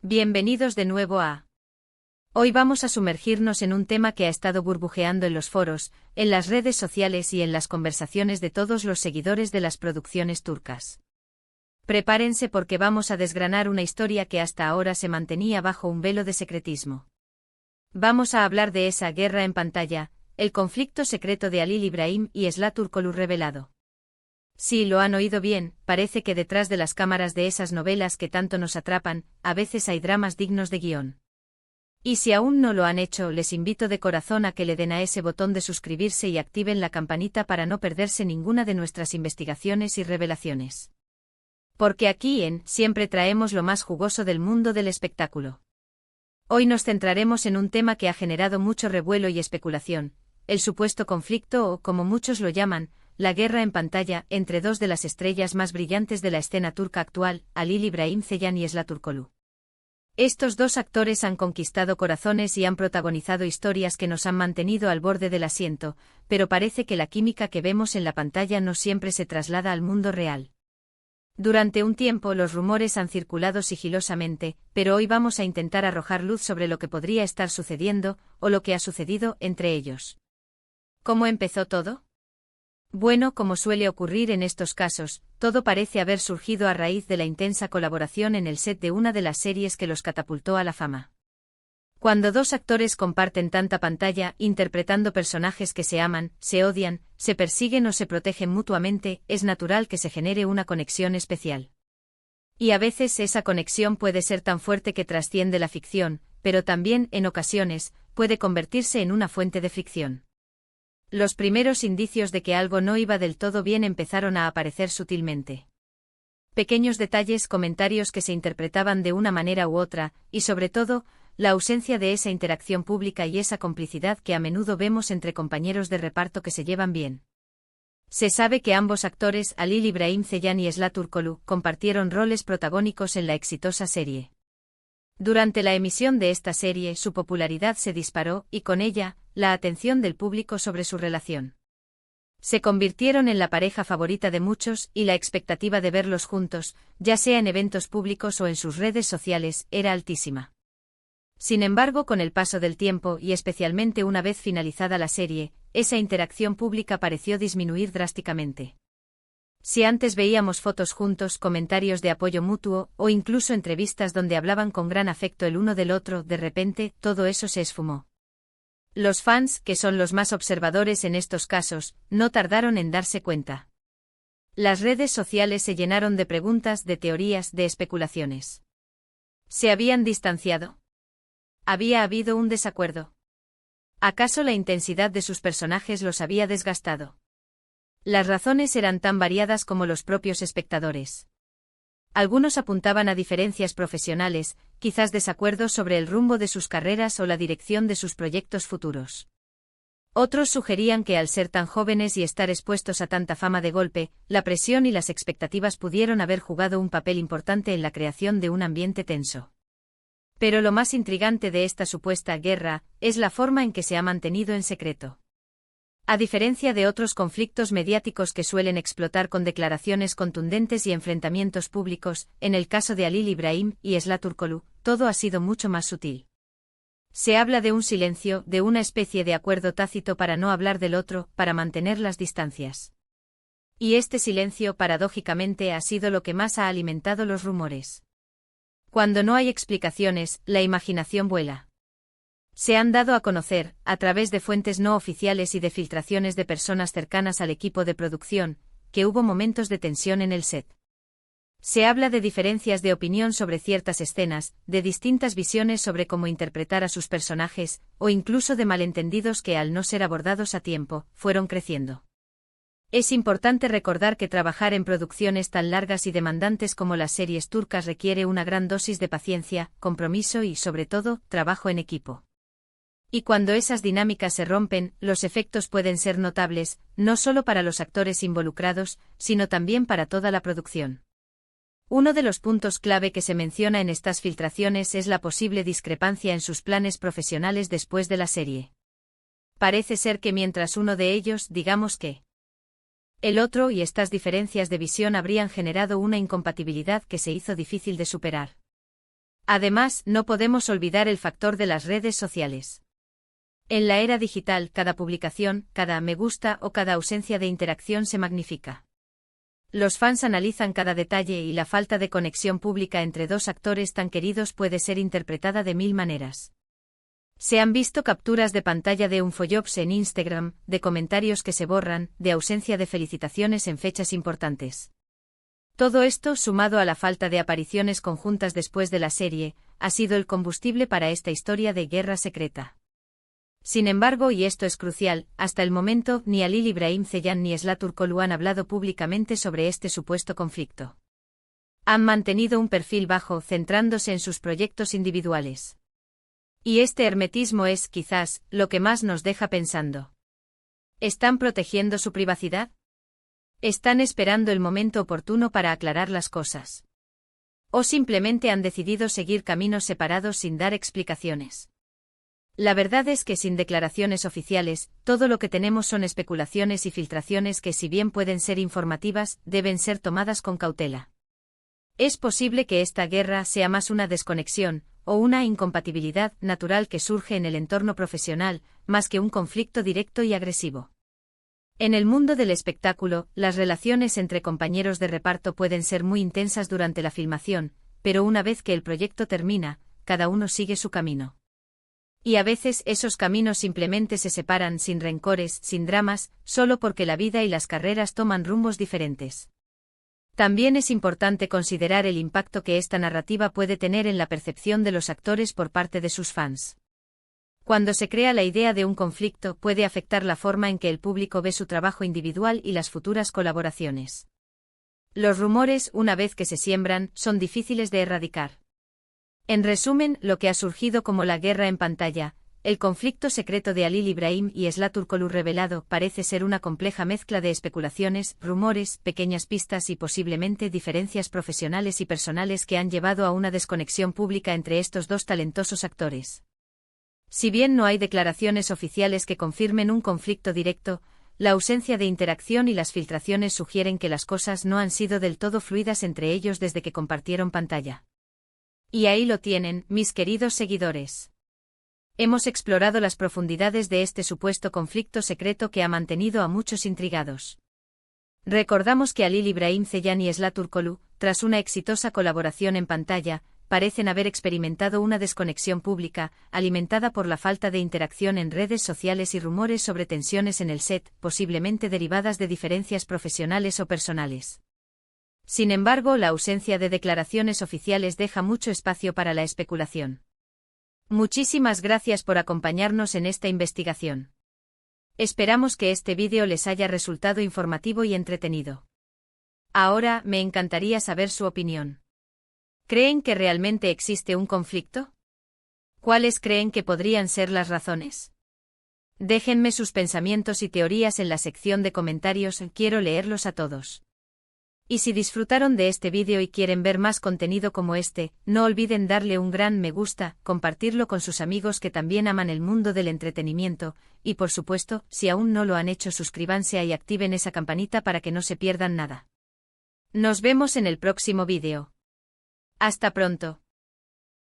Bienvenidos de nuevo a... Hoy vamos a sumergirnos en un tema que ha estado burbujeando en los foros, en las redes sociales y en las conversaciones de todos los seguidores de las producciones turcas. Prepárense porque vamos a desgranar una historia que hasta ahora se mantenía bajo un velo de secretismo. Vamos a hablar de esa guerra en pantalla, el conflicto secreto de Halil İbrahim y Esra Turkoglu revelado. Sí, lo han oído bien, parece que detrás de las cámaras de esas novelas que tanto nos atrapan, a veces hay dramas dignos de guión. Y si aún no lo han hecho, les invito de corazón a que le den a ese botón de suscribirse y activen la campanita para no perderse ninguna de nuestras investigaciones y revelaciones. Porque aquí en Siempre traemos lo más jugoso del mundo del espectáculo. Hoy nos centraremos en un tema que ha generado mucho revuelo y especulación, el supuesto conflicto o, como muchos lo llaman, la guerra en pantalla entre dos de las estrellas más brillantes de la escena turca actual, Halil İbrahim Ceylan y Esra Turkoglu. Estos dos actores han conquistado corazones y han protagonizado historias que nos han mantenido al borde del asiento, pero parece que la química que vemos en la pantalla no siempre se traslada al mundo real. Durante un tiempo los rumores han circulado sigilosamente, pero hoy vamos a intentar arrojar luz sobre lo que podría estar sucediendo, o lo que ha sucedido entre ellos. ¿Cómo empezó todo? Bueno, como suele ocurrir en estos casos, todo parece haber surgido a raíz de la intensa colaboración en el set de una de las series que los catapultó a la fama. Cuando dos actores comparten tanta pantalla, interpretando personajes que se aman, se odian, se persiguen o se protegen mutuamente, es natural que se genere una conexión especial. Y a veces esa conexión puede ser tan fuerte que trasciende la ficción, pero también, en ocasiones, puede convertirse en una fuente de fricción. Los primeros indicios de que algo no iba del todo bien empezaron a aparecer sutilmente. Pequeños detalles, comentarios que se interpretaban de una manera u otra, y sobre todo, la ausencia de esa interacción pública y esa complicidad que a menudo vemos entre compañeros de reparto que se llevan bien. Se sabe que ambos actores, Halil İbrahim Ceylan y Esra Turkoglu, compartieron roles protagónicos en la exitosa serie. Durante la emisión de esta serie su popularidad se disparó y con ella, la atención del público sobre su relación. Se convirtieron en la pareja favorita de muchos y la expectativa de verlos juntos, ya sea en eventos públicos o en sus redes sociales, era altísima. Sin embargo, con el paso del tiempo y especialmente una vez finalizada la serie, esa interacción pública pareció disminuir drásticamente. Si antes veíamos fotos juntos, comentarios de apoyo mutuo, o incluso entrevistas donde hablaban con gran afecto el uno del otro, de repente, todo eso se esfumó. Los fans, que son los más observadores en estos casos, no tardaron en darse cuenta. Las redes sociales se llenaron de preguntas, de teorías, de especulaciones. ¿Se habían distanciado? ¿Había habido un desacuerdo? ¿Acaso la intensidad de sus personajes los había desgastado? Las razones eran tan variadas como los propios espectadores. Algunos apuntaban a diferencias profesionales, quizás desacuerdos sobre el rumbo de sus carreras o la dirección de sus proyectos futuros. Otros sugerían que al ser tan jóvenes y estar expuestos a tanta fama de golpe, la presión y las expectativas pudieron haber jugado un papel importante en la creación de un ambiente tenso. Pero lo más intrigante de esta supuesta guerra es la forma en que se ha mantenido en secreto. A diferencia de otros conflictos mediáticos que suelen explotar con declaraciones contundentes y enfrentamientos públicos, en el caso de Halil İbrahim y Esra Turkoglu, todo ha sido mucho más sutil. Se habla de un silencio, de una especie de acuerdo tácito para no hablar del otro, para mantener las distancias. Y este silencio, paradójicamente, ha sido lo que más ha alimentado los rumores. Cuando no hay explicaciones, la imaginación vuela. Se han dado a conocer, a través de fuentes no oficiales y de filtraciones de personas cercanas al equipo de producción, que hubo momentos de tensión en el set. Se habla de diferencias de opinión sobre ciertas escenas, de distintas visiones sobre cómo interpretar a sus personajes, o incluso de malentendidos que al no ser abordados a tiempo, fueron creciendo. Es importante recordar que trabajar en producciones tan largas y demandantes como las series turcas requiere una gran dosis de paciencia, compromiso y, sobre todo, trabajo en equipo. Y cuando esas dinámicas se rompen, los efectos pueden ser notables, no solo para los actores involucrados, sino también para toda la producción. Uno de los puntos clave que se menciona en estas filtraciones es la posible discrepancia en sus planes profesionales después de la serie. Parece ser que mientras uno de ellos, digamos que el otro y estas diferencias de visión habrían generado una incompatibilidad que se hizo difícil de superar. Además, no podemos olvidar el factor de las redes sociales. En la era digital, cada publicación, cada me gusta o cada ausencia de interacción se magnifica. Los fans analizan cada detalle y la falta de conexión pública entre dos actores tan queridos puede ser interpretada de mil maneras. Se han visto capturas de pantalla de unfollows en Instagram, de comentarios que se borran, de ausencia de felicitaciones en fechas importantes. Todo esto, sumado a la falta de apariciones conjuntas después de la serie, ha sido el combustible para esta historia de guerra secreta. Sin embargo, y esto es crucial, hasta el momento, ni Halil İbrahim Ceylan ni Esra Turkoglu han hablado públicamente sobre este supuesto conflicto. Han mantenido un perfil bajo, centrándose en sus proyectos individuales. Y este hermetismo es, quizás, lo que más nos deja pensando. ¿Están protegiendo su privacidad? ¿Están esperando el momento oportuno para aclarar las cosas? ¿O simplemente han decidido seguir caminos separados sin dar explicaciones? La verdad es que sin declaraciones oficiales, todo lo que tenemos son especulaciones y filtraciones que, si bien pueden ser informativas, deben ser tomadas con cautela. Es posible que esta guerra sea más una desconexión, o una incompatibilidad natural que surge en el entorno profesional, más que un conflicto directo y agresivo. En el mundo del espectáculo, las relaciones entre compañeros de reparto pueden ser muy intensas durante la filmación, pero una vez que el proyecto termina, cada uno sigue su camino. Y a veces esos caminos simplemente se separan sin rencores, sin dramas, solo porque la vida y las carreras toman rumbos diferentes. También es importante considerar el impacto que esta narrativa puede tener en la percepción de los actores por parte de sus fans. Cuando se crea la idea de un conflicto, puede afectar la forma en que el público ve su trabajo individual y las futuras colaboraciones. Los rumores, una vez que se siembran, son difíciles de erradicar. En resumen, lo que ha surgido como la guerra en pantalla, el conflicto secreto de Halil İbrahim y Esra Turkoglu revelado, parece ser una compleja mezcla de especulaciones, rumores, pequeñas pistas y posiblemente diferencias profesionales y personales que han llevado a una desconexión pública entre estos dos talentosos actores. Si bien no hay declaraciones oficiales que confirmen un conflicto directo, la ausencia de interacción y las filtraciones sugieren que las cosas no han sido del todo fluidas entre ellos desde que compartieron pantalla. Y ahí lo tienen, mis queridos seguidores. Hemos explorado las profundidades de este supuesto conflicto secreto que ha mantenido a muchos intrigados. Recordamos que Halil İbrahim Ceylan y Esra Turkoglu, tras una exitosa colaboración en pantalla, parecen haber experimentado una desconexión pública, alimentada por la falta de interacción en redes sociales y rumores sobre tensiones en el set, posiblemente derivadas de diferencias profesionales o personales. Sin embargo, la ausencia de declaraciones oficiales deja mucho espacio para la especulación. Muchísimas gracias por acompañarnos en esta investigación. Esperamos que este vídeo les haya resultado informativo y entretenido. Ahora, me encantaría saber su opinión. ¿Creen que realmente existe un conflicto? ¿Cuáles creen que podrían ser las razones? Déjenme sus pensamientos y teorías en la sección de comentarios, quiero leerlos a todos. Y si disfrutaron de este vídeo y quieren ver más contenido como este, no olviden darle un gran me gusta, compartirlo con sus amigos que también aman el mundo del entretenimiento, y por supuesto, si aún no lo han hecho, suscríbanse y activen esa campanita para que no se pierdan nada. Nos vemos en el próximo vídeo. Hasta pronto.